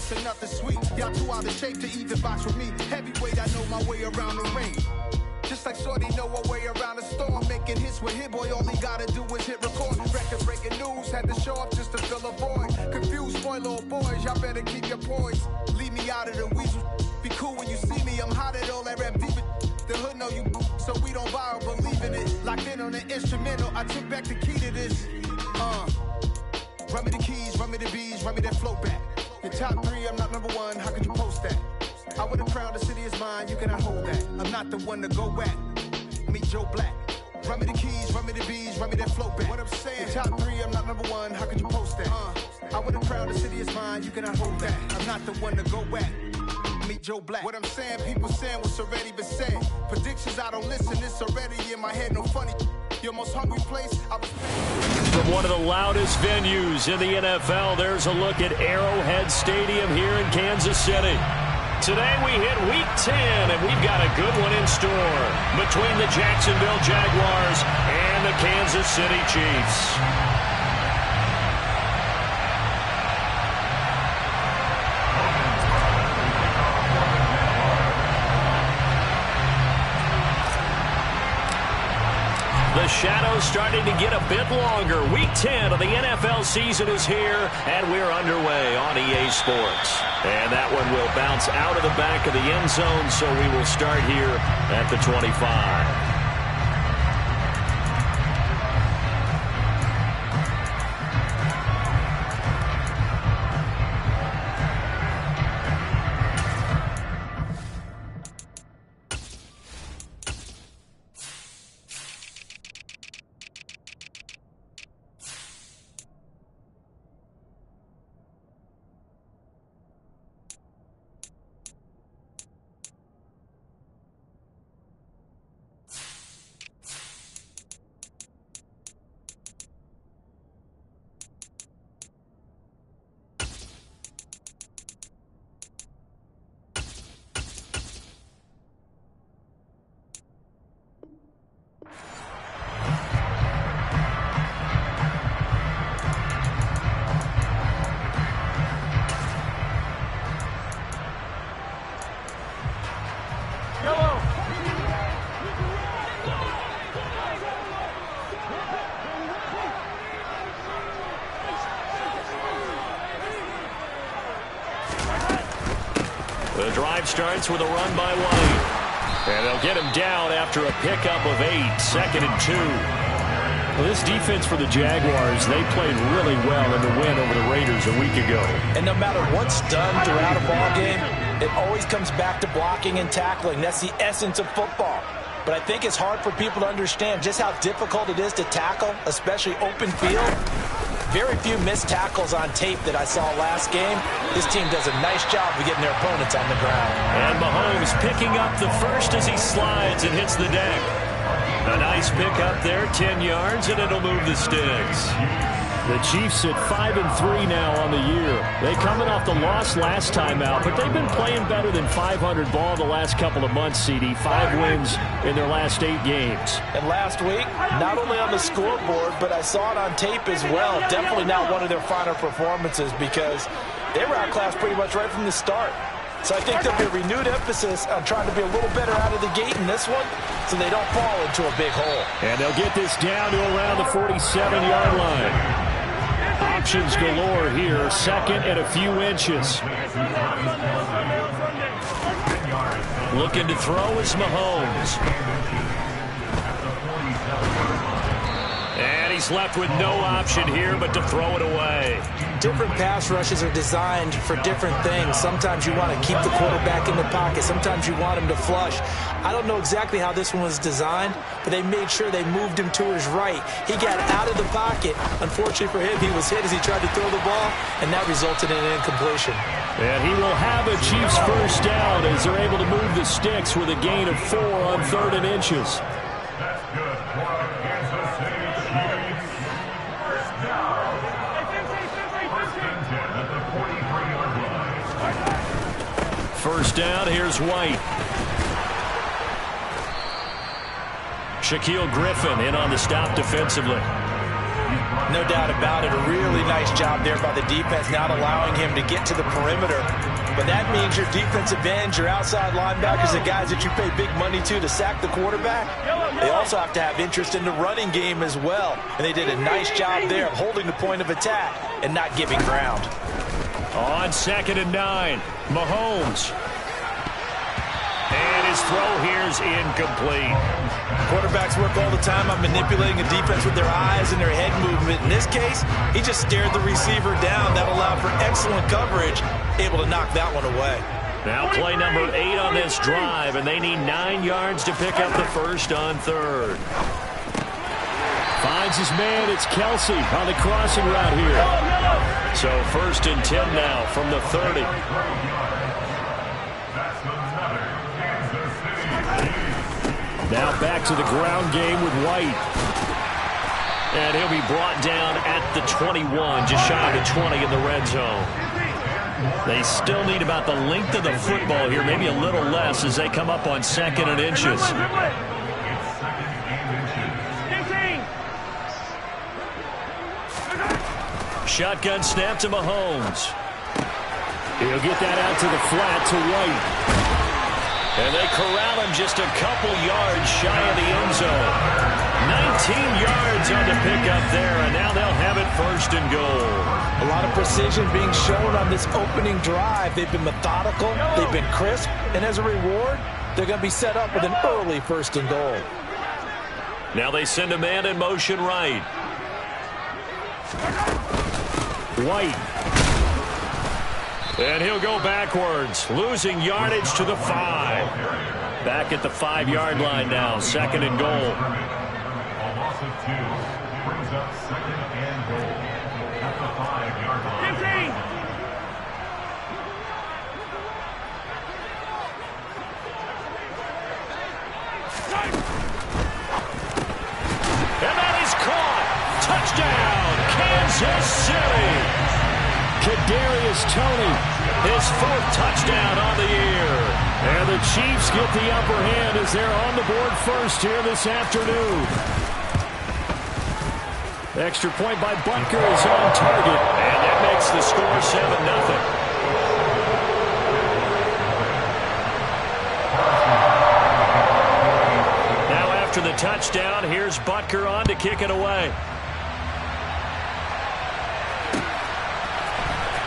so nothing sweet. Y'all too out of shape to even box with me. Heavyweight, I know my way around the ring. Just like Shorty know her way around the storm. Making hits with Hit Boy, all he gotta do is hit record. Record breaking news, had to show up just to fill a void. Confused boy, little boys, y'all better keep your poise. Leave me out of the weasel. Be cool when you see me, I'm hot at all that rap deep. The hood know you, so we don't borrow, believe in it. Locked in on the instrumental, I took back the key to this. Run me the keys, run me the bees, run me that flow back. Your top 3, I'm not number 1, how could you post that? I would have crowned the city is mine, you cannot hold that. I'm not the one to go at. Meet Joe Black. Run me the keys, run me the bees, run me that flow back. What I'm saying, your top 3, I'm not number 1, how could you post that? I would have crowned the city is mine, you cannot hold that. I'm not the one to go at. Meet Joe Black. What I'm saying, people saying what's already been said. Predictions, I don't listen, it's already in my head, no funny. Your most hungry place, I was... From one of the loudest venues in the NFL, there's a look at Arrowhead Stadium here in Kansas City. Today we hit Week 10, and we've got a good one in store between the Jacksonville Jaguars and the Kansas City Chiefs. The shadow's starting to get a bit longer. Week 10 of the NFL season is here, and we're underway on EA Sports. And that one will bounce out of the back of the end zone, so we will start here at the 25. The drive starts with a run by White. And they'll get him down after a pickup of 8, 2nd and 2. Well, this defense for the Jaguars, they played really well in the win over the Raiders a week ago. And no matter what's done throughout a ball game, it always comes back to blocking and tackling. That's the essence of football. But I think it's hard for people to understand just how difficult it is to tackle, especially open field. Very few missed tackles on tape that I saw last game. This team does a nice job of getting their opponents on the ground. And Mahomes picking up the first as he slides and hits the deck. A nice pickup there, 10 yards, and it'll move the sticks. The Chiefs at 5-3 now on the year. They coming off the loss last time out, but they've been playing better than 500 ball the last couple of months, CD. 5 wins in their last 8 games. And last week, not only on the scoreboard, but I saw it on tape as well. Definitely not one of their finer performances because they were outclassed pretty much right from the start. So I think there'll be a renewed emphasis on trying to be a little better out of the gate in this one so they don't fall into a big hole. And they'll get this down to around the 47-yard line. Options galore here, 2nd and a few inches. Looking to throw is Mahomes. And he's left with no option here but to throw it away. Different pass rushes are designed for different things. Sometimes you want to keep the quarterback in the pocket. Sometimes you want him to flush. I don't know exactly how this one was designed, but they made sure they moved him to his right. He got out of the pocket. Unfortunately for him, he was hit as he tried to throw the ball, and that resulted in an incompletion. And he will have a Chiefs first down as they're able to move the sticks with a gain of 4 on 3rd and inches. First down, here's White. Shaquille Griffin in on the stop defensively. No doubt about it. A really nice job there by the defense, not allowing him to get to the perimeter. But that means your defensive ends, your outside linebackers, the guys that you pay big money to sack the quarterback, they also have to have interest in the running game as well. And they did a nice job there of holding the point of attack and not giving ground. On 2nd and 9, Mahomes. And his throw here is incomplete. Quarterbacks work all the time on manipulating a defense with their eyes and their head movement. In this case, he just stared the receiver down. That allowed for excellent coverage, able to knock that one away. Now play number 8 on this drive, and they need 9 yards to pick up the first on 3rd. Finds his man. It's Kelsey on the crossing route here. So 1st and 10 now from the 30. Now back to the ground game with White. And he'll be brought down at the 21, just shy of the 20 in the red zone. They still need about the length of the football here, maybe a little less as they come up on 2nd and inches. Shotgun snap to Mahomes. He'll get that out to the flat to White. And they corral him just a couple yards shy of the end zone. 19 yards on the pickup there, and now they'll have it 1st and goal. A lot of precision being shown on this opening drive. They've been methodical, they've been crisp, and as a reward, they're going to be set up with an early 1st and goal. Now they send a man in motion right. White. And he'll go backwards, losing yardage to the 5. Back at the 5-yard line now, 2nd and goal. A loss of 2 brings up 2nd and goal at the 5-yard line. And that is caught. Touchdown, Kansas City. Kadarius Toney, his 4th touchdown on the year. And the Chiefs get the upper hand as they're on the board first here this afternoon. Extra point by Butker is on target, and that makes the score 7-0. Now after the touchdown, here's Butker on to kick it away.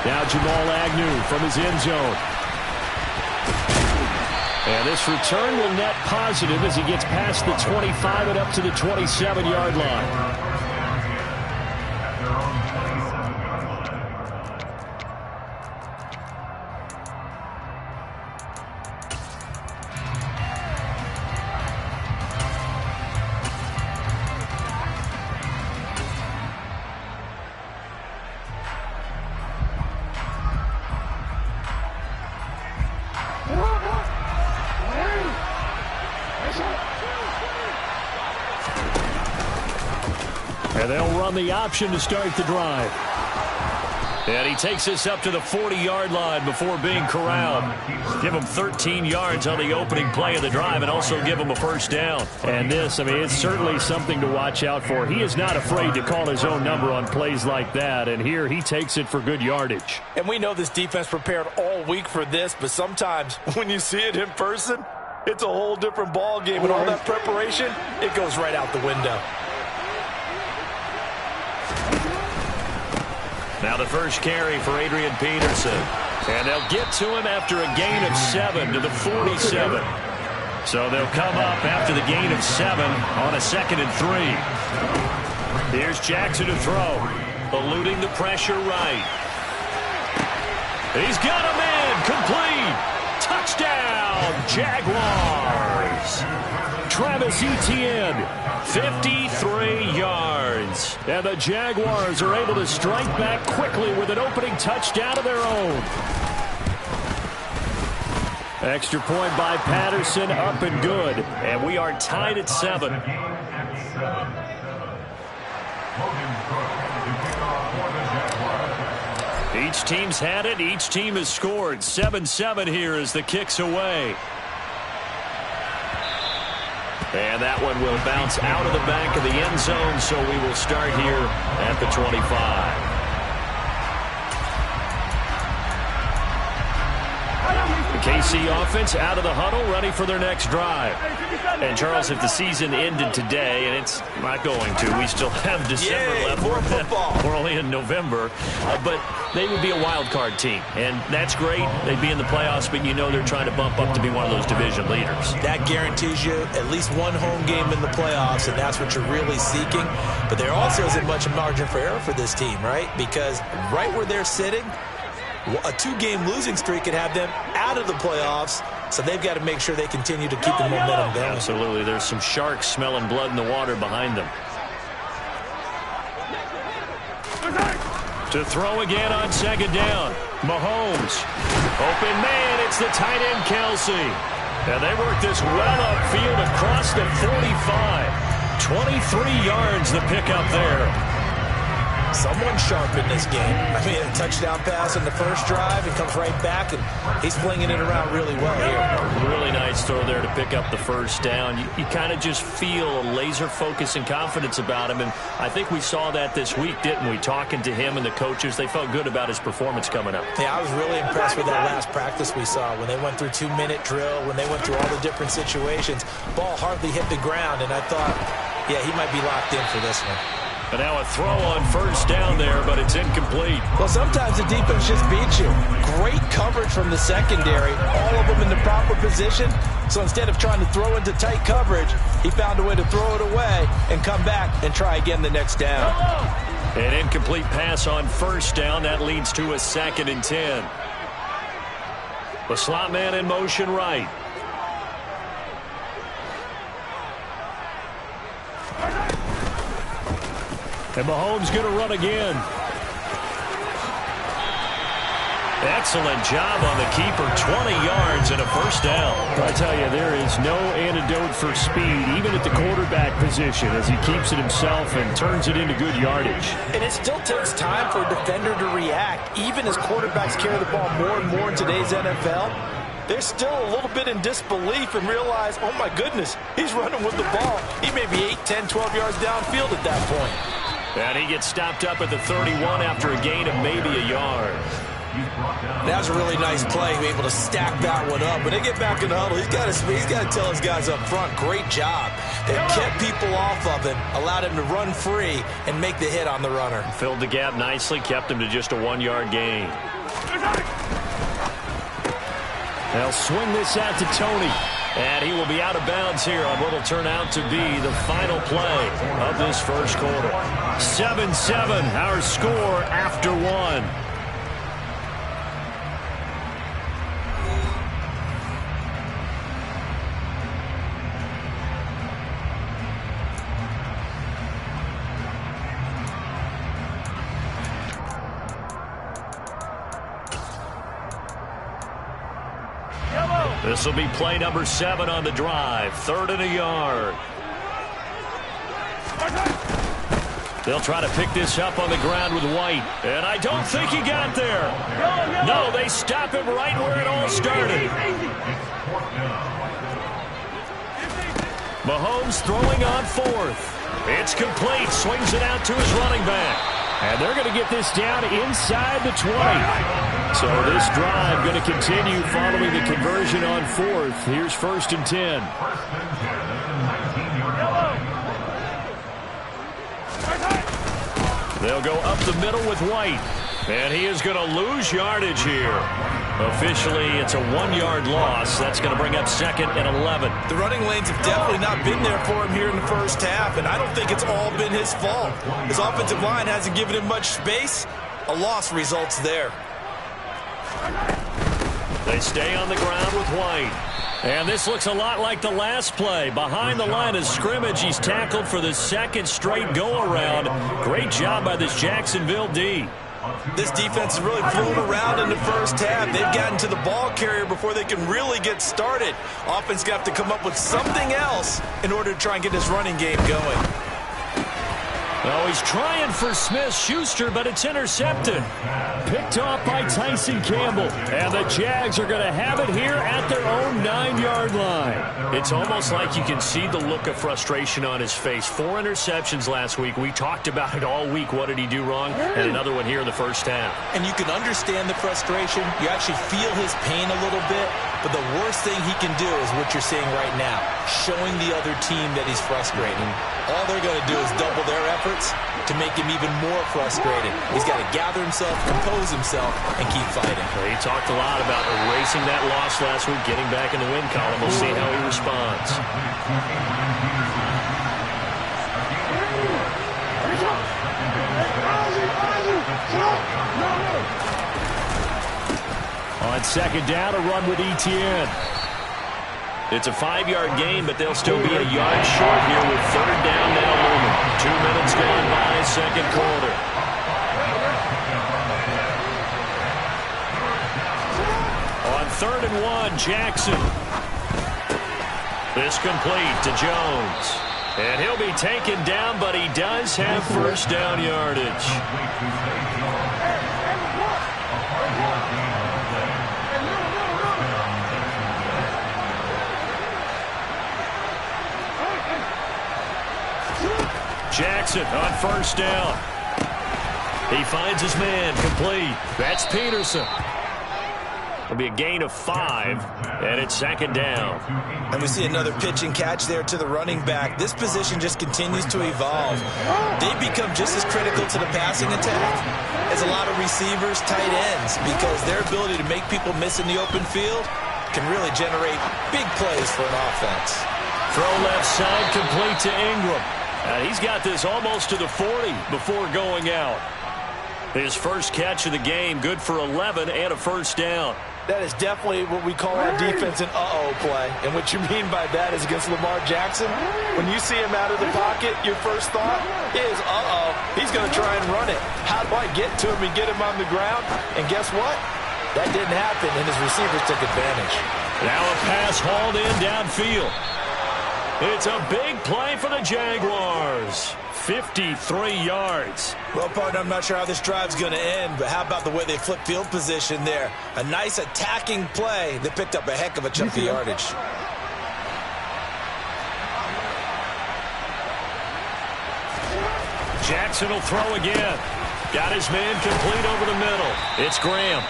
Now Jamal Agnew from his end zone. And this return will net positive as he gets past the 25 and up to the 27-yard line. And they'll run the option to start the drive. And he takes us up to the 40-yard line before being corralled. Give him 13 yards on the opening play of the drive and also give him a 1st down. And this, I mean, it's certainly something to watch out for. He is not afraid to call his own number on plays like that. And here he takes it for good yardage. And we know this defense prepared all week for this, but sometimes when you see it in person, it's a whole different ball game. And all that preparation, it goes right out the window. Now the first carry for Adrian Peterson. And they'll get to him after a gain of 7 to the 47. So they'll come up after the gain of 7 on a 2nd and 3. Here's Jackson to throw. Eluding the pressure right. He's got a man. Complete. Touchdown, Jaguars. Travis Etienne, 53 yards. And the Jaguars are able to strike back quickly with an opening touchdown of their own. Extra point by Patterson, up and good. And we are tied at 7. Each team's had it. Each team has scored. 7-7 here as the kick's away. And that one will bounce out of the back of the end zone, so we will start here at the 25. KC offense out of the huddle, ready for their next drive. And, Charles, if the season ended today, and it's not going to, we still have December left. More football. We're only in November. But they would be a wild card team, and that's great. They'd be in the playoffs, but you know they're trying to bump up to be one of those division leaders. That guarantees you at least one home game in the playoffs, and that's what you're really seeking. But there also isn't much margin for error for this team, right? Because right where they're sitting, a two-game losing streak could have them out of the playoffs, so they've got to make sure they continue to keep the momentum going. Absolutely. There's some sharks smelling blood in the water behind them. To throw again on second down. Mahomes. Open man. It's the tight end, Kelsey. And they work this well upfield across the 45. 23 yards the pickup there. Someone sharp in this game. I mean, a touchdown pass in the first drive and comes right back, and he's flinging it around really well here. Really nice throw there to pick up the first down. You kind of just feel a laser focus and confidence about him, and I think we saw that this week, didn't we? Talking to him and the coaches, they felt good about his performance coming up. Yeah, I was really impressed with that last practice we saw when they went through 2-minute drill, when they went through all the different situations. Ball hardly hit the ground, and I thought, yeah, he might be locked in for this one. And now a throw on first down there, but it's incomplete. Well, sometimes the defense just beats you. Great coverage from the secondary, all of them in the proper position. So instead of trying to throw into tight coverage, he found a way to throw it away and come back and try again the next down. An incomplete pass on first down. That leads to a 2nd and 10. The slot man in motion right. And Mahomes going to run again. Excellent job on the keeper. 20 yards and a first down. I tell you, there is no antidote for speed, even at the quarterback position, as he keeps it himself and turns it into good yardage. And it still takes time for a defender to react. Even as quarterbacks carry the ball more and more in today's NFL, they're still a little bit in disbelief and realize, oh my goodness, he's running with the ball. He may be 8, 10, 12 yards downfield at that point. And he gets stopped up at the 31 after a gain of maybe a yard. That was a really nice play, be able to stack that one up. When they get back in the huddle, he's got to tell his guys up front, great job. They kept people off of him, allowed him to run free and make the hit on the runner. Filled the gap nicely, kept him to just a 1-yard gain. They'll swing this out to Tony. And he will be out of bounds here on what will turn out to be the final play of this first quarter. 7-7, our score after 1. This will be play number 7 on the drive. 3rd and a yard. They'll try to pick this up on the ground with White. And I don't think he got there. No, they stop him right where it all started. Mahomes throwing on 4th. It's complete. Swings it out to his running back. And they're going to get this down inside the 20. So this drive going to continue following the conversion on 4th. Here's 1st and 10. They'll go up the middle with White. And he is going to lose yardage here. Officially, it's a 1-yard loss. That's going to bring up 2nd and 11. The running lanes have definitely not been there for him here in the first half, and I don't think it's all been his fault. His offensive line hasn't given him much space. A loss results there. They stay on the ground with White. And this looks a lot like the last play. Behind the line of scrimmage, he's tackled for the 2nd straight go-around. Great job by this Jacksonville D. This defense has really flown around in the first half. They've gotten to the ball carrier before they can really get started. Offense got to come up with something else in order to try and get this running game going. Oh, he's trying for Smith-Schuster, but it's intercepted. Picked off by Tyson Campbell. And the Jags are going to have it here at their own 9-yard line. It's almost like you can see the look of frustration on his face. 4 interceptions last week. We talked about it all week. What did he do wrong? And another one here in the first half. And you can understand the frustration. You actually feel his pain a little bit. But the worst thing he can do is what you're seeing right now, showing the other team that he's frustrated. All they're going to do is double their efforts to make him even more frustrated. He's got to gather himself, compose himself, and keep fighting. He talked a lot about erasing that loss last week, getting back in the win column. We'll see how he responds. On second down, a run with Etienne. It's a 5-yard gain, but they'll still be a yard short here with third down now looming. 2 minutes gone by, second quarter. On 3rd and 1, Jackson. This complete to Jones. And he'll be taken down, but he does have first down yardage. Jackson on first down. He finds his man complete. That's Peterson. It'll be a gain of 5, and it's second down. And we see another pitch and catch there to the running back. This position just continues to evolve. They become just as critical to the passing attack as a lot of receivers, tight ends, because their ability to make people miss in the open field can really generate big plays for an offense. Throw left side complete to Ingram. He's got this almost to the 40 before going out. His first catch of the game, good for 11 and a first down. That is definitely what we call our defense an uh-oh play. And what you mean by that is against Lamar Jackson, when you see him out of the pocket, your first thought is, uh-oh, he's going to try and run it. How do I get to him and get him on the ground? And guess what? That didn't happen, and his receivers took advantage. Now a pass hauled in downfield. It's a big play for the Jaguars. 53 yards. Well, partner, I'm not sure how this drive's going to end, but how about the way they flip field position there? A nice attacking play that picked up a heck of a chunk of yardage. Jackson will throw again. Got his man complete over the middle. It's Graham.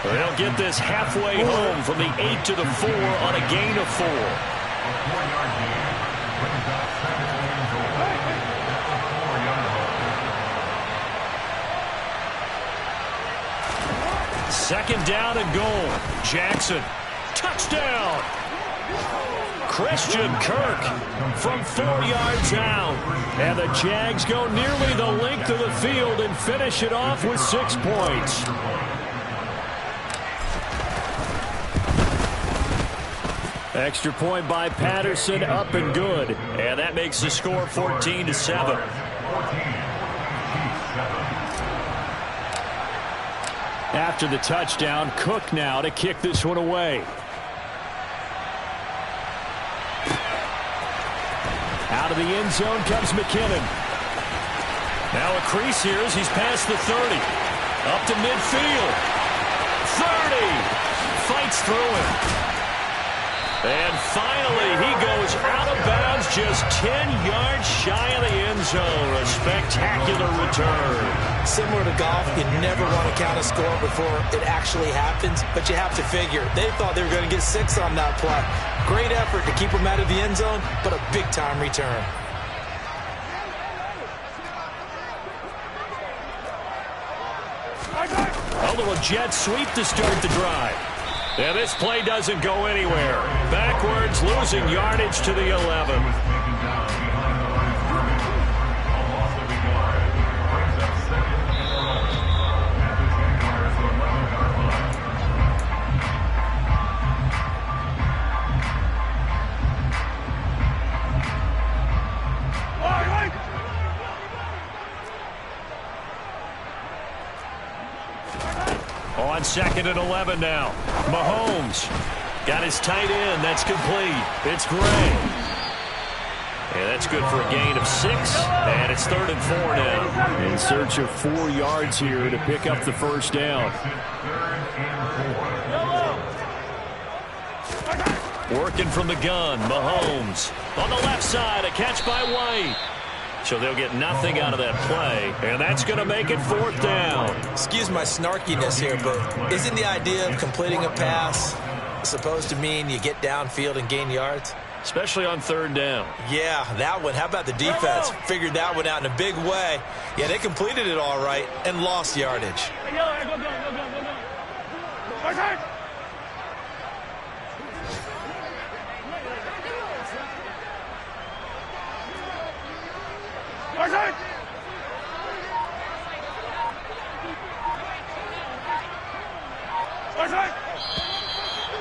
They'll get this halfway home from the 8 to the 4 on a gain of 4. Second down and goal. Jackson. Touchdown. Christian Kirk from 4 yards out. And the Jags go nearly the length of the field and finish it off with 6 points. Extra point by Patterson, up and good. And that makes the score 14-7. After the touchdown, Cook now to kick this one away. Out of the end zone comes McKinnon. Now a crease here as he's past the 30. Up to midfield. 30. Fights through him. And finally, he goes out of bounds just 10 yards shy of the end zone. A spectacular return. Similar to golf, you never want to count a score before it actually happens, but you have to figure. They thought they were going to get 6 on that play. Great effort to keep them out of the end zone, but a big-time return. A little jet sweep to start the drive. And this play doesn't go anywhere. Backwards, losing yardage to the 11. On second and 11 now. Mahomes got his tight end. That's complete. It's Gray. And that's good for a gain of 6. And it's 3rd and 4 now. In search of 4 yards here to pick up the first down. Working from the gun, Mahomes. On the left side, a catch by White. So they'll get nothing out of that play, and that's going to make it 4th down. Excuse my snarkiness here, but isn't the idea of completing a pass supposed to mean you get downfield and gain yards? Especially on 3rd down. Yeah, that one. How about the defense? Figured that one out in a big way. Yeah, they completed it all right and lost yardage.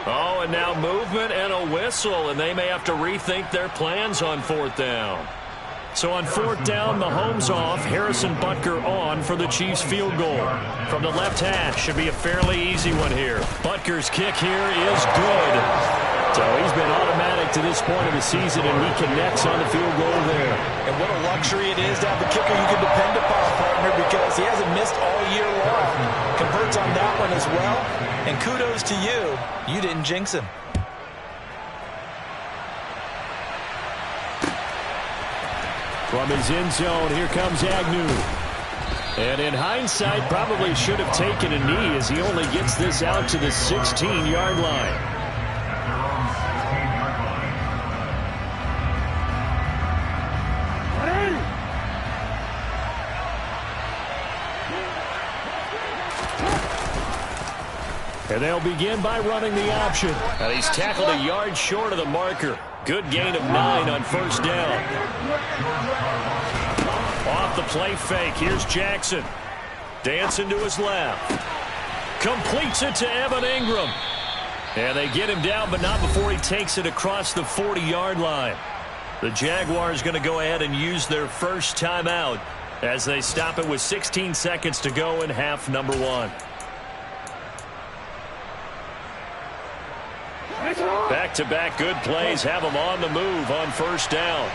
Oh, and now movement and a whistle, and they may have to rethink their plans on 4th down. So on 4th down, Mahomes off, Harrison Butker on for the Chiefs field goal. From the left hash, should be a fairly easy one here. Butker's kick here is good. So he's been automatic to this point of the season, and he connects on the field goal there. And what a luxury it is to have a kicker you can depend upon, partner, because he hasn't missed all year long. Converts on that one as well. And kudos to you. You didn't jinx him. From his end zone, here comes Agnew. And in hindsight, probably should have taken a knee as he only gets this out to the 16-yard line. And they'll begin by running the option. And he's tackled a yard short of the marker. Good gain of 9 on 1st down. Off the play fake. Here's Jackson. Dancing to his left. Completes it to Evan Ingram. And they get him down, but not before he takes it across the 40-yard line. The Jaguars going to go ahead and use their first timeout as they stop it with 16 seconds to go in half number 1. Back-to-back good plays have them on the move on 1st down.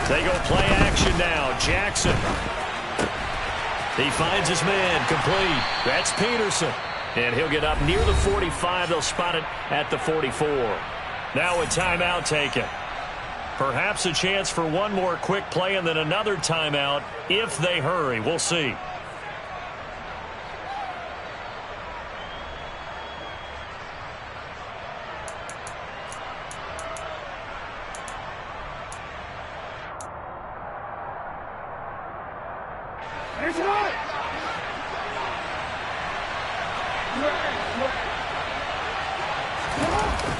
They go play action now. Jackson. He finds his man complete. That's Peterson. And he'll get up near the 45. They'll spot it at the 44. Now a timeout taken. Perhaps a chance for one more quick play and then another timeout if they hurry. We'll see.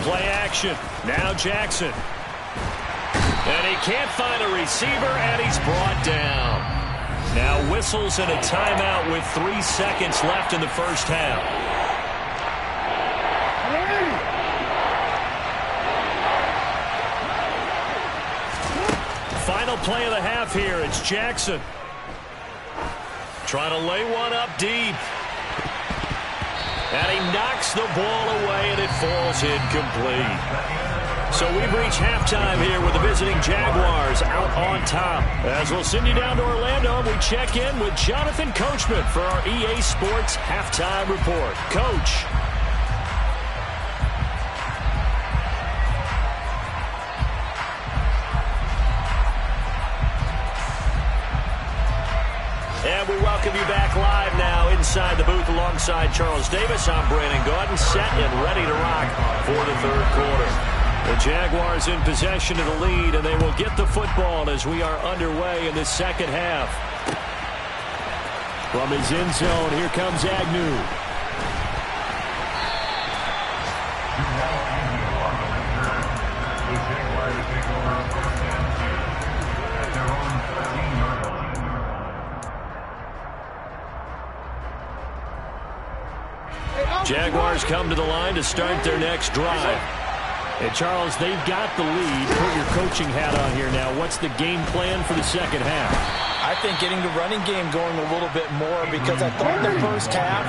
Play action. Now Jackson. And he can't find a receiver, and he's brought down. Now whistles and a timeout with 3 seconds left in the first half. Final play of the half here. It's Jackson. Trying to lay one up deep. And he knocks the ball away, and it falls incomplete. So we've reached halftime here with the visiting Jaguars out on top. As we'll send you down to Orlando, we check in with Jonathan Coachman for our EA Sports Halftime Report. Coach. And we welcome you back live now inside the booth alongside Charles Davis. I'm Brandon Gaudin, set and ready to rock for the 3rd quarter. The Jaguars in possession of the lead, and they will get the football as we are underway in the second half. From his end zone, here comes Agnew. Jaguars come to the line to start their next drive. And, Charles, they've got the lead. Put your coaching hat on here now. What's the game plan for the second half? I think getting the running game going a little bit more because I thought in the first half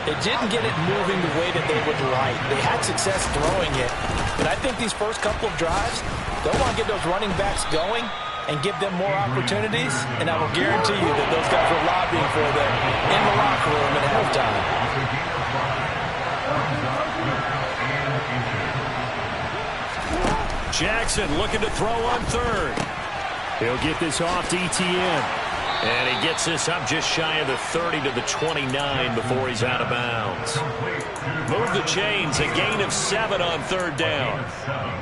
They didn't get it moving the way that they would like. They had success throwing it, but I think these first couple of drives, they'll want to get those running backs going and give them more opportunities, and I will guarantee you that those guys were lobbying for them in the locker room at halftime. Jackson looking to throw on third. He'll get this off to Etienne. And he gets this up just shy of the 30 to the 29 before he's out of bounds. Move the chains, a gain of 7 on third down.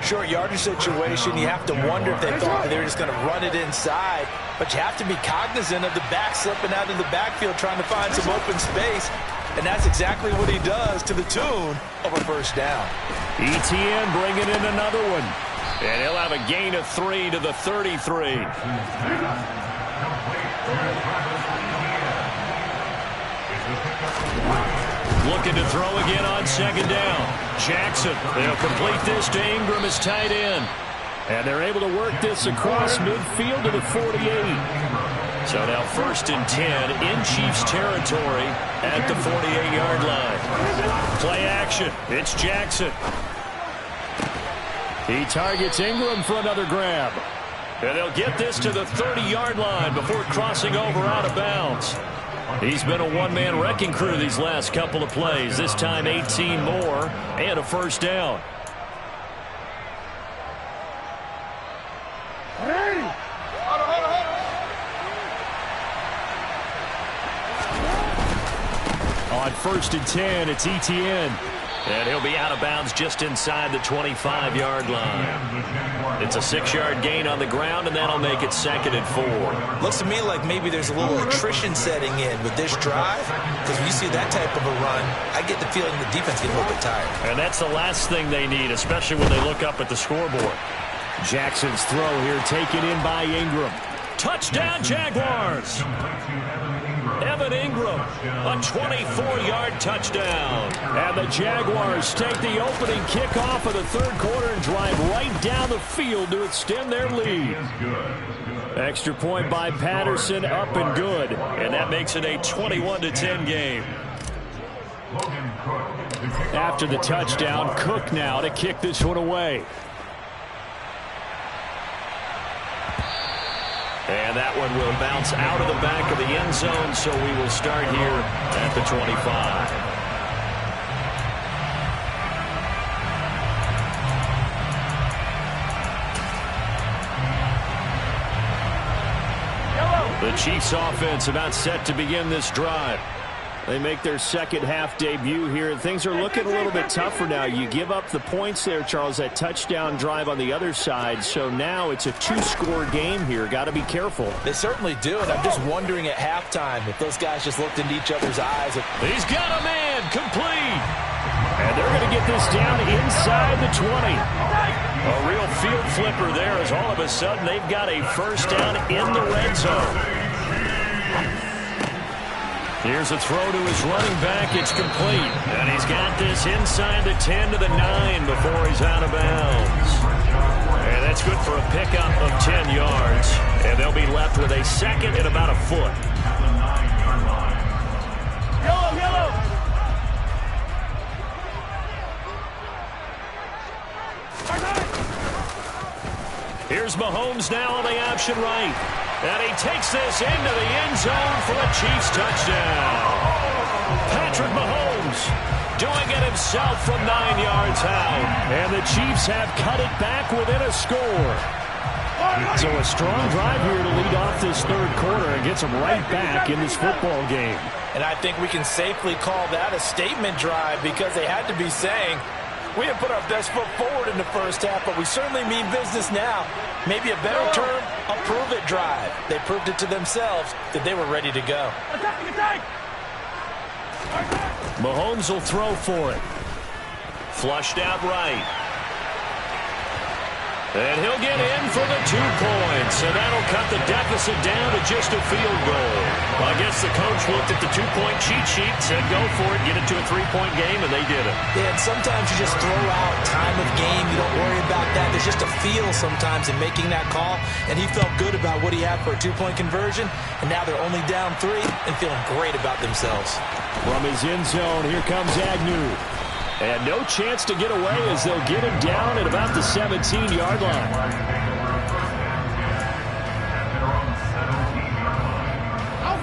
Short yardage situation, you have to wonder if they thought they were just going to run it inside, but you have to be cognizant of the back slipping out of the backfield trying to find some open space, and that's exactly what he does to the tune of a first down. Etienne bringing in another one. And he'll have a gain of 3 to the 33. Looking to throw again on second down. Jackson, they'll complete this to Ingram as tight end. And they're able to work this across midfield to the 48. So now 1st and 10 in Chiefs territory at the 48-yard line. Play action. It's Jackson. He targets Ingram for another grab. And they'll get this to the 30-yard line before crossing over out of bounds. He's been a one-man wrecking crew these last couple of plays. This time 18 more and a first down. On 1st and 10, it's Etienne. And he'll be out of bounds just inside the 25-yard line. It's a 6-yard gain on the ground, and that'll make it 2nd and 4. Looks to me like maybe there's a little attrition setting in with this drive, because when you see that type of a run, I get the feeling the defense gets a little bit tired. And that's the last thing they need, especially when they look up at the scoreboard. Jackson's throw here taken in by Ingram. Touchdown, Jaguars! Evan Ingram, a 24-yard touchdown. And the Jaguars take the opening kickoff of the third quarter and drive right down the field to extend their lead. Extra point by Patterson, up and good. And that makes it a 21-10 game. After the touchdown, Cook now to kick this one away. And that one will bounce out of the back of the end zone, so we will start here at the 25. The Chiefs offense about set to begin this drive. They make their second half debut here, and things are looking a little bit tougher now. You give up the points there, Charles, that touchdown drive on the other side. So now it's a 2-score game here. Got to be careful. They certainly do, and I'm just wondering at halftime if those guys just looked into each other's eyes. He's got a man, complete. And they're going to get this down inside the 20. A real field flipper there as all of a sudden they've got a first down in the red zone. Here's a throw to his running back. It's complete. And he's got this inside the 10 to the 9 before he's out of bounds. And that's good for a pickup of 10 yards. And they'll be left with a second and about a foot. Yellow. Here's Mahomes now on the option right. And he takes this into the end zone for a Chiefs touchdown. Patrick Mahomes doing it himself from 9 yards out. And the Chiefs have cut it back within a score. So a strong drive here to lead off this third quarter and gets them right back in this football game. And I think we can safely call that a statement drive because they had to be saying, we didn't put our best foot forward in the first half, but we certainly mean business now. Maybe a better term, a prove-it drive. They proved it to themselves that they were ready to go. Mahomes will throw for it. Flushed out right. And he'll get in for the 2 points, and that'll cut the deficit down to just a field goal. Well, I guess the coach looked at the 2-point cheat sheet, said go for it, get it to a 3-point game, and they did it. Yeah, and sometimes you just throw out time of game. You don't worry about that. There's just a feel sometimes in making that call, and he felt good about what he had for a 2-point conversion, and now they're only down 3 and feeling great about themselves. From his end zone, here comes Agnew. And no chance to get away as they'll get him down at about the 17-yard line.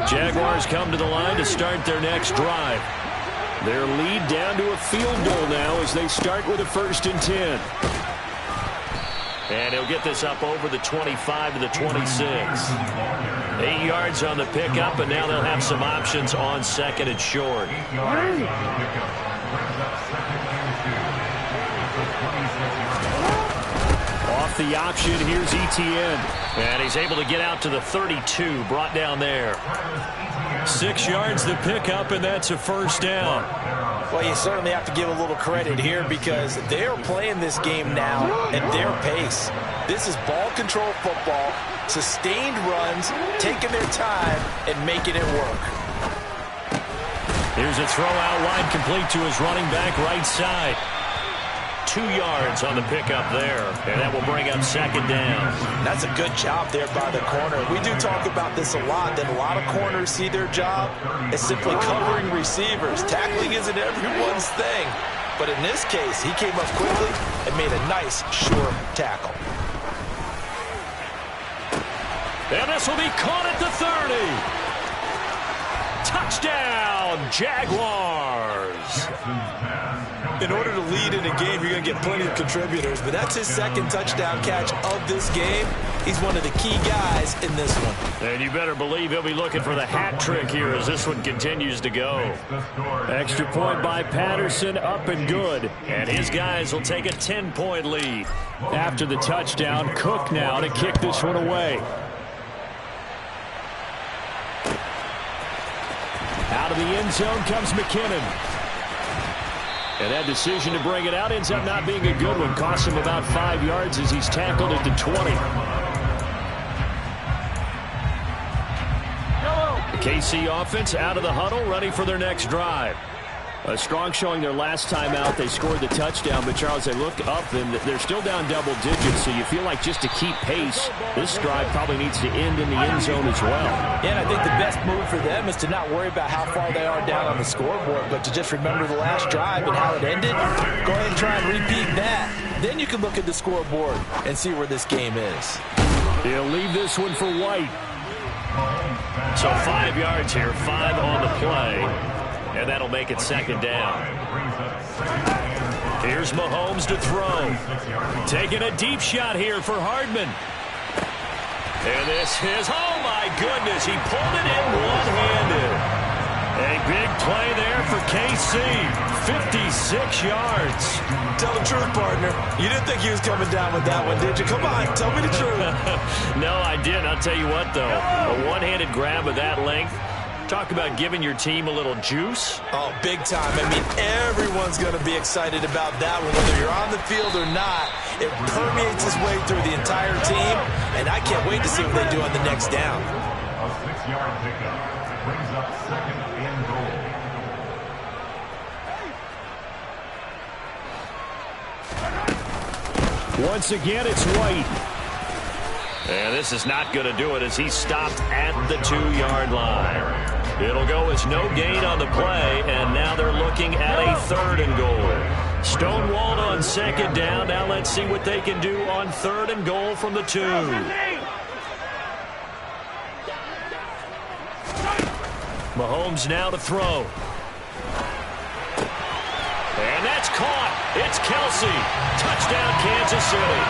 Jaguars come to the line to start their next drive. Their lead down to a field goal now as they start with a 1st and 10. And he'll get this up over the 25 to the 26. 8 yards on the pickup, and now they'll have some options on 2nd and short. Off the option, here's Etienne. And he's able to get out to the 32, brought down there. 6 yards the pickup, and that's a 1st down. Well, you certainly have to give a little credit here because they're playing this game now at their pace. This is ball control football, sustained runs, taking their time, and making it work. Here's a throw out wide, complete to his running back right side. 2 yards on the pickup there, and that will bring up 2nd down. That's a good job there by the corner. We do talk about this a lot, that a lot of corners see their job as simply covering receivers. Tackling isn't everyone's thing, but in this case, he came up quickly and made a nice, sure tackle. And this will be caught at the 30. Touchdown, Jaguars. In order to lead in a game, you're going to get plenty of contributors, but that's his 2nd touchdown catch of this game. He's one of the key guys in this one. And you better believe he'll be looking for the hat trick here as this one continues to go. Extra point by Patterson, up and good. And his guys will take a 10-point lead. After the touchdown, Cook now to kick this one away. Out of the end zone comes McKinnon. And that decision to bring it out ends up not being a good one. Cost him about 5 yards as he's tackled at the 20. The KC offense out of the huddle, ready for their next drive. A strong showing their last time out. They scored the touchdown, but Charles, they look up and they're still down double digits, so you feel like just to keep pace, this drive probably needs to end in the end zone as well. Yeah, and I think the best move for them is to not worry about how far they are down on the scoreboard, but to just remember the last drive and how it ended. Go ahead and try and repeat that. Then you can look at the scoreboard and see where this game is. He'll leave this one for White. So 5 yards here, 5 on the play. And that'll make it 2nd down. Here's Mahomes to throw. Taking a deep shot here for Hardman. And this is, oh my goodness, he pulled it in one-handed. A big play there for KC. 56 yards. Tell the truth, partner. You didn't think he was coming down with that one, did you? Come on, tell me the truth. No, I didn't. I'll tell you what, though. A one-handed grab of that length. Talk about giving your team a little juice. Oh, big time. I mean, everyone's going to be excited about that one, whether you're on the field or not. It permeates its way through the entire team, and I can't wait to see what they do on the next down. A 6-yard pickup brings up 2nd and goal. Once again, it's White. And this is not going to do it as he's stopped at the 2-yard line. It'll go as no gain on the play, and now they're looking at a 3rd and goal. Stonewalled on 2nd down. Now let's see what they can do on 3rd and goal from the 2. Mahomes now to throw. And that's caught. It's Kelsey. Touchdown, Kansas City.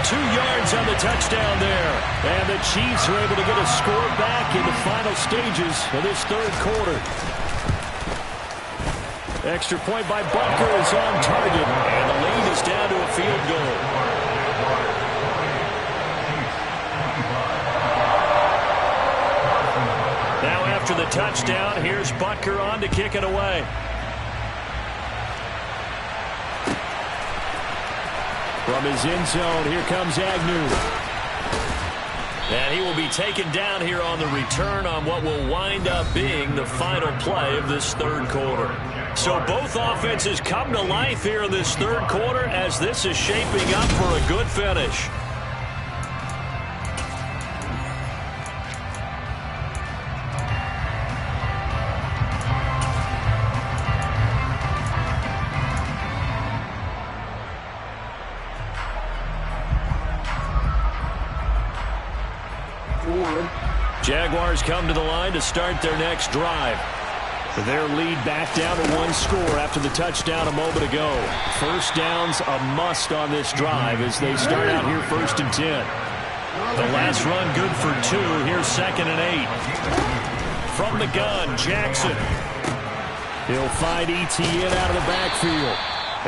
2 yards on the touchdown there. And the Chiefs are able to get a score back in the final stages of this 3rd quarter. Extra point by Butker is on target. And the lead is down to a field goal. Now after the touchdown, here's Butker on to kick it away. From his end zone, here comes Agnew. And he will be taken down here on the return on what will wind up being the final play of this third quarter. So both offenses come to life here in this third quarter as this is shaping up for a good finish. Jaguars come to the line to start their next drive. Their lead back down to 1 score after the touchdown a moment ago. First down's a must on this drive as they start out here 1st and 10. The last run good for 2. Here's 2nd and 8. From the gun, Jackson. He'll find Etienne out of the backfield.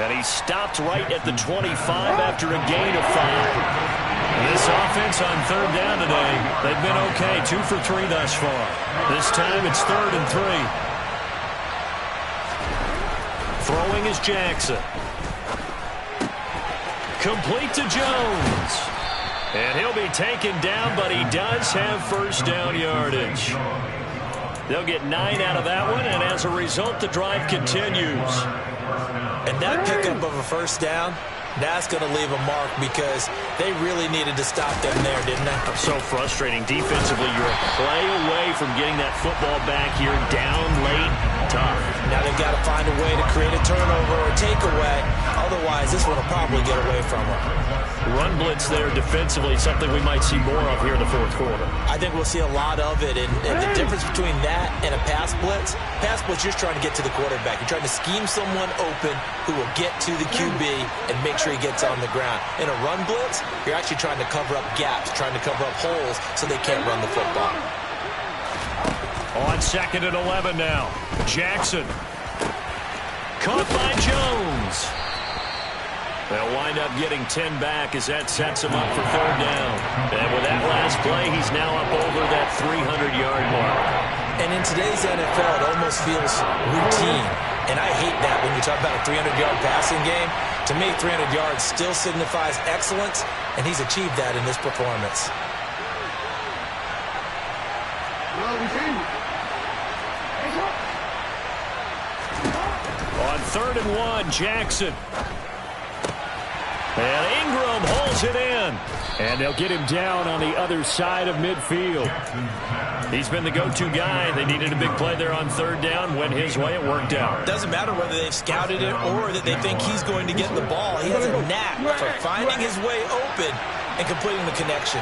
And he stopped right at the 25 after a gain of 5. This offense on 3rd down today, they've been okay. 2 for 3 thus far. This time it's 3rd and 3. Throwing is Jackson. Complete to Jones. And he'll be taken down, but he does have first down yardage. They'll get 9 out of that one, and as a result, the drive continues. And that pickup of a first down, that's going to leave a mark because they really needed to stop them there, didn't they? So frustrating. Defensively, you're a play away from getting that football back here down late. Tough. Now they've got to find a way to create a turnover or a takeaway. Otherwise, this one will probably get away from them. Run blitz there defensively, something we might see more of here in the 4th quarter. I think we'll see a lot of it. And the difference between that and a pass blitz, you're just trying to get to the quarterback. You're trying to scheme someone open who will get to the QB and make sure he gets on the ground. In a run blitz, you're actually trying to cover up gaps, trying to cover up holes so they can't run the football. On 2nd and 11 now. Jackson. Caught by Jones. They'll wind up getting 10 back as that sets him up for 3rd down. And with that last play, he's now up over that 300-yard mark. And in today's NFL, it almost feels routine. And I hate that when you talk about a 300-yard passing game. To me, 300 yards still signifies excellence, and he's achieved that in this performance. On 3rd and 1, Jackson. And Ingram holds it in. And they'll get him down on the other side of midfield. He's been the go-to guy. They needed a big play there on 3rd down. Went his way. It worked out. Doesn't matter whether they've scouted it or that they think he's going to get the ball. He has a knack for finding his way open and completing the connection.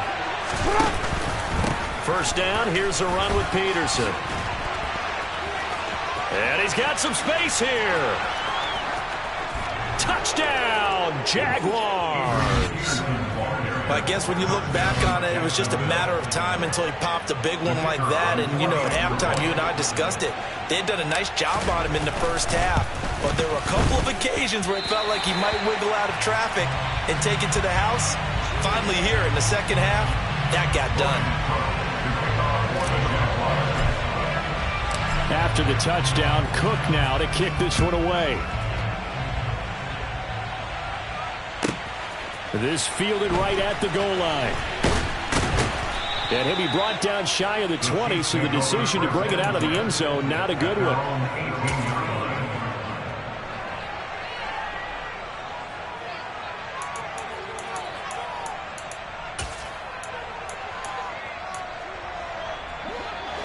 First down. Here's a run with Peterson. And he's got some space here. Touchdown, Jaguars. I guess when you look back on it, it was just a matter of time until he popped a big one like that. And, you know, at halftime, you and I discussed it. They had done a nice job on him in the first half. But there were a couple of occasions where it felt like he might wiggle out of traffic and take it to the house. Finally here in the second half, that got done. After the touchdown, Cook now to kick this one away. This fielded right at the goal line. And he'll be brought down shy of the 20, so the decision to bring it out of the end zone, not a good one.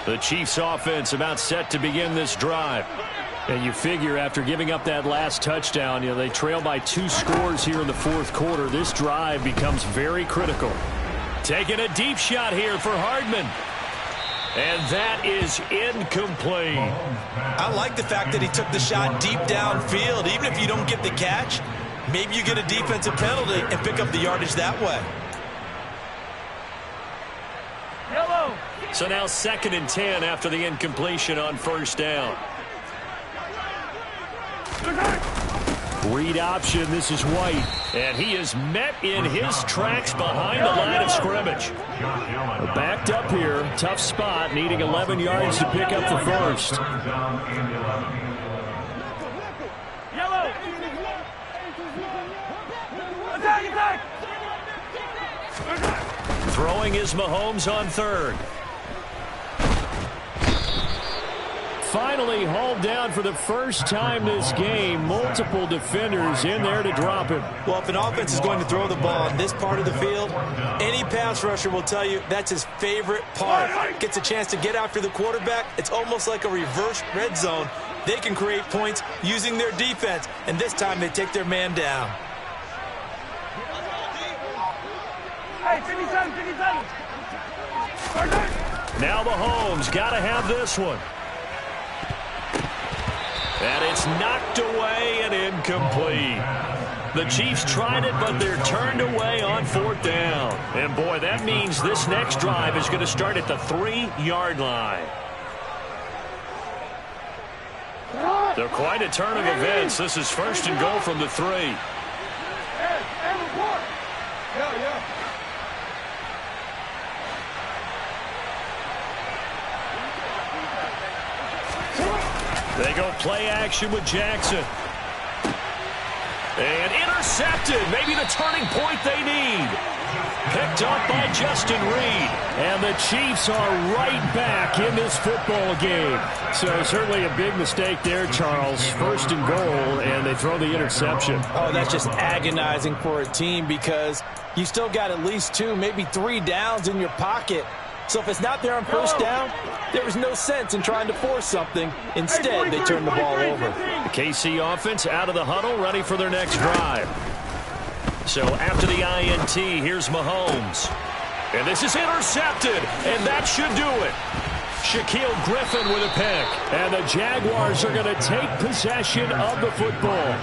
The Chiefs offense about set to begin this drive. And you figure after giving up that last touchdown, you know, they trail by 2 scores here in the 4th quarter. This drive becomes very critical. Taking a deep shot here for Hardman. And that is incomplete. I like the fact that he took the shot deep downfield. Even if you don't get the catch, maybe you get a defensive penalty and pick up the yardage that way. So now 2nd and 10 after the incompletion on first down. Read option, this is White. And he is met in his tracks behind the line of scrimmage. Backed up here, tough spot, needing 11 yards to pick up the first. Throwing is Mahomes on third. Finally hauled down for the first time this game. Multiple defenders in there to drop him. Well, if an offense is going to throw the ball in this part of the field, any pass rusher will tell you that's his favorite part. Gets a chance to get after the quarterback. It's almost like a reverse red zone. They can create points using their defense, and this time they take their man down. Now Mahomes got to have this one. And it's knocked away and incomplete. The Chiefs tried it, but they're turned away on fourth down. And, boy, that means this next drive is going to start at the 3-yard line. They're quite a turn of events. This is first and goal from the 3. They go play action with Jackson. And intercepted. Maybe the turning point they need. Picked up by Justin Reed. And the Chiefs are right back in this football game. So certainly a big mistake there, Charles. First and goal, and they throw the interception. Oh, that's just agonizing for a team because you still got at least 2, maybe 3 downs in your pocket. So if it's not there on first down, there was no sense in trying to force something. Instead, they turned the ball over. The KC offense out of the huddle, ready for their next drive. So after the INT, here's Mahomes. And this is intercepted, and that should do it. Shaquille Griffin with a pick. And the Jaguars are going to take possession of the football.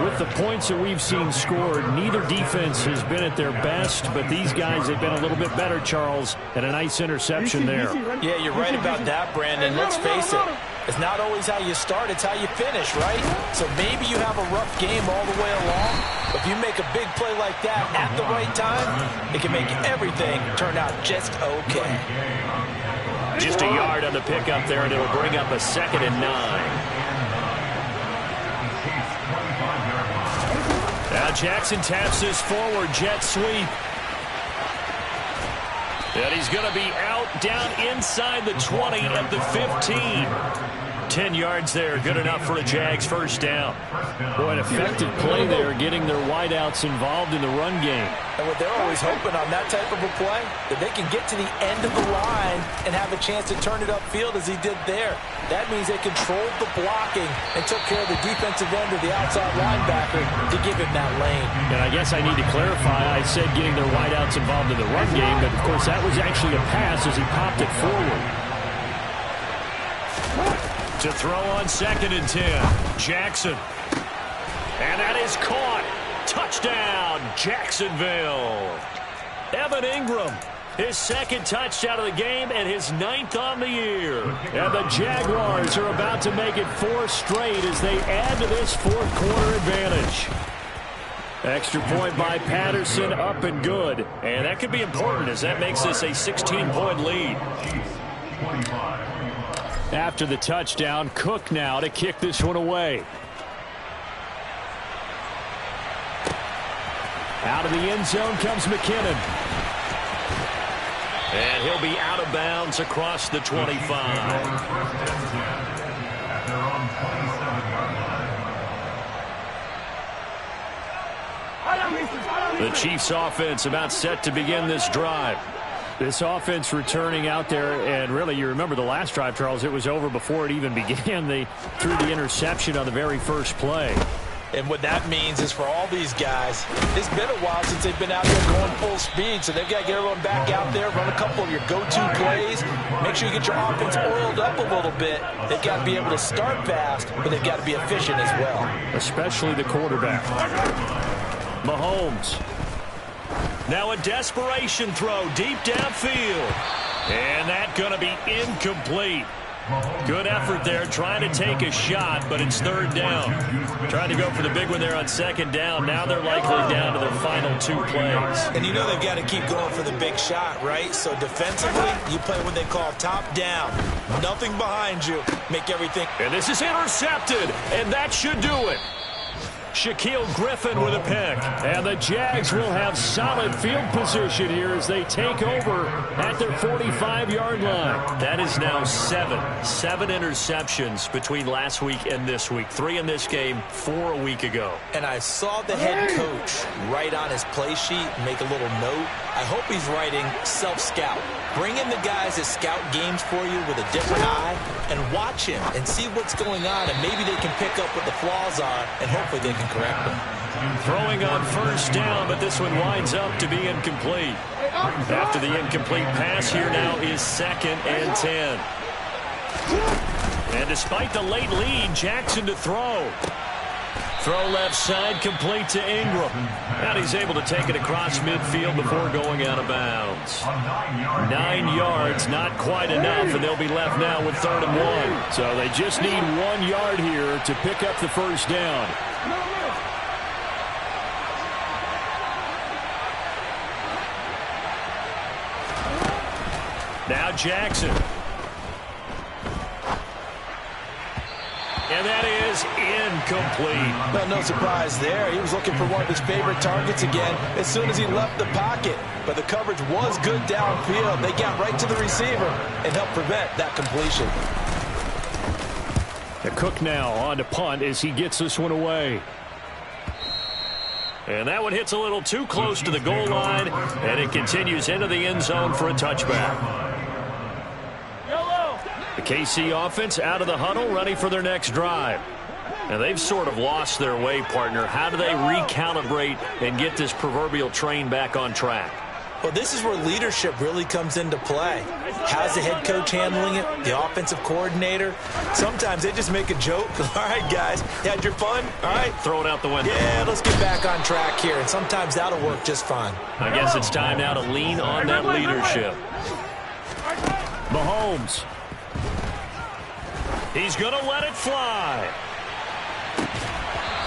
With the points that we've seen scored, neither defense has been at their best, but these guys have been a little bit better, Charles, and a nice interception there. Yeah, you're right about that, Brandon. Let's face it. It's not always how you start, it's how you finish, right? So maybe you have a rough game all the way along, but if you make a big play like that at the right time, it can make everything turn out just okay. Just a yard on the pickup there, and it'll bring up a 2nd and 9. Now Jackson taps this forward jet sweep. And he's going to be out down inside the 20 at the 15. 10 yards there, good enough for a Jags first down. Boy, an effective play there, getting their wideouts involved in the run game. And what they're always hoping on that type of a play, that they can get to the end of the line and have a chance to turn it upfield as he did there. That means they controlled the blocking and took care of the defensive end of the outside linebacker to give him that lane. And I guess I need to clarify, I said getting their wideouts involved in the run game, but of course that was actually a pass as he popped it forward. To throw on 2nd and 10, Jackson. And that is caught. Touchdown, Jacksonville. Evan Ingram, his 2nd touchdown of the game and his 9th on the year. And the Jaguars are about to make it 4 straight as they add to this 4th quarter advantage. Extra point by Patterson, up and good. And that could be important as that makes this a 16-point lead. After the touchdown, Cook now to kick this one away. Out of the end zone comes McKinnon. And he'll be out of bounds across the 25. The Chiefs offense about set to begin this drive. This offense returning out there, and really, you remember the last drive, Charles, it was over before it even began. They threw the interception on the very first play. And what that means is for all these guys, it's been a while since they've been out there going full speed, so they've got to get everyone back out there, run a couple of your go-to plays, make sure you get your offense oiled up a little bit. They've got to be able to start fast, but they've got to be efficient as well. Especially the quarterback. Mahomes. Now a desperation throw deep downfield. And that's going to be incomplete. Good effort there trying to take a shot, but it's 3rd down. Trying to go for the big one there on 2nd down. Now they're likely down to their final 2 plays. And you know they've got to keep going for the big shot, right? So defensively, you play what they call top down. Nothing behind you. Make everything. And this is intercepted, and that should do it. Shaquille Griffin with a pick. And the Jags will have solid field position here as they take over at their 45-yard line. That is now seven interceptions between last week and this week. 3 in this game, 4 a week ago. And I saw the head coach write on his play sheet, make a little note. I hope he's writing self-scout. Bring in the guys that scout games for you with a different eye and watch him and see what's going on, and maybe they can pick up what the flaws are, and hopefully they can correct them. Throwing on first down, but this one winds up to be incomplete. After the incomplete pass, here now is 2nd and 10. And despite the late lead, Jackson to throw. Throw left side, complete to Ingram. And he's able to take it across midfield before going out of bounds. 9 yards, not quite enough, and they'll be left now with 3rd and 1. So they just need 1 yard here to pick up the first down. Now Jackson. And that is incomplete. Well, no surprise there. He was looking for one of his favorite targets again as soon as he left the pocket. But the coverage was good downfield. They got right to the receiver and helped prevent that completion. The Cook now on to punt as he gets this one away. And that one hits a little too close to the goal line, and it continues into the end zone for a touchback. The KC offense out of the huddle, ready for their next drive. And they've sort of lost their way, partner. How do they recalibrate and get this proverbial train back on track? Well, this is where leadership really comes into play. How's the head coach handling it? The offensive coordinator? Sometimes they just make a joke. All right, guys, you had your fun? All right. Throw it out the window. Yeah, let's get back on track here. And sometimes that'll work just fine. I guess it's time now to lean on that leadership. Mahomes. He's going to let it fly.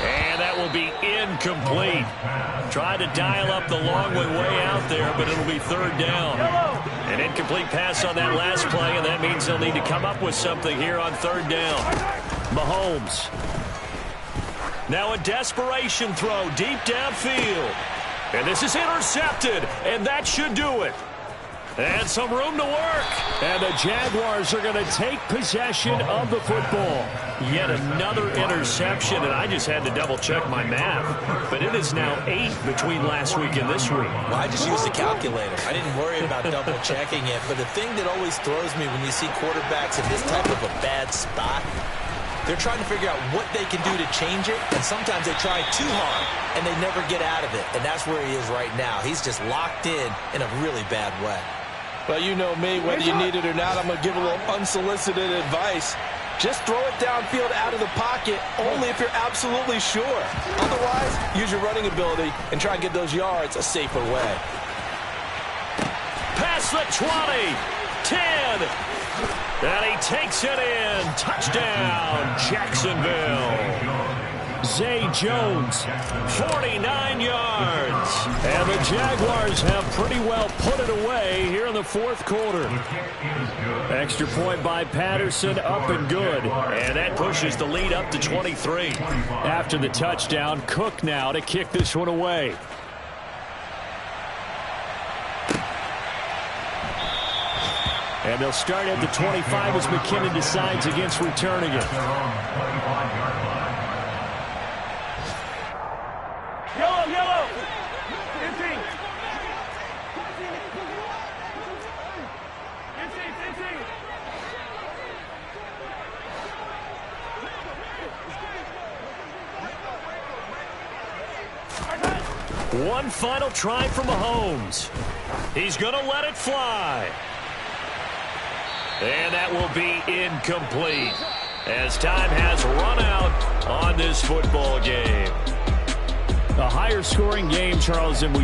And that will be incomplete. Tried to dial up the long way out there, but it'll be 3rd down. An incomplete pass on that last play, and that means they'll need to come up with something here on 3rd down. Mahomes. Now a desperation throw deep downfield. And this is intercepted, and that should do it. And some room to work. And the Jaguars are going to take possession of the football. Yet another interception, and I just had to double-check my math. But it is now 8 between last week and this week. Well, I just used the calculator. I didn't worry about double-checking it. But the thing that always throws me when you see quarterbacks in this type of a bad spot, they're trying to figure out what they can do to change it, and sometimes they try too hard, and they never get out of it. And that's where he is right now. He's just locked in a really bad way. Well, you know me, whether you need it or not, I'm going to give a little unsolicited advice. Just throw it downfield out of the pocket, only if you're absolutely sure. Otherwise, use your running ability and try and get those yards a safer way. Past the 20, 10, and he takes it in. Touchdown, Jacksonville. Zay Jones, 49 yards. And the Jaguars have pretty well put it away here in the 4th quarter. Extra point by Patterson, up and good. And that pushes the lead up to 23. After the touchdown, Cook now to kick this one away. And they'll start at the 25 as McKinnon decides against returning it. Yellow. 15. One final try for Mahomes. He's going to let it fly. And that will be incomplete as time has run out on this football game. A higher scoring game, Charles, than we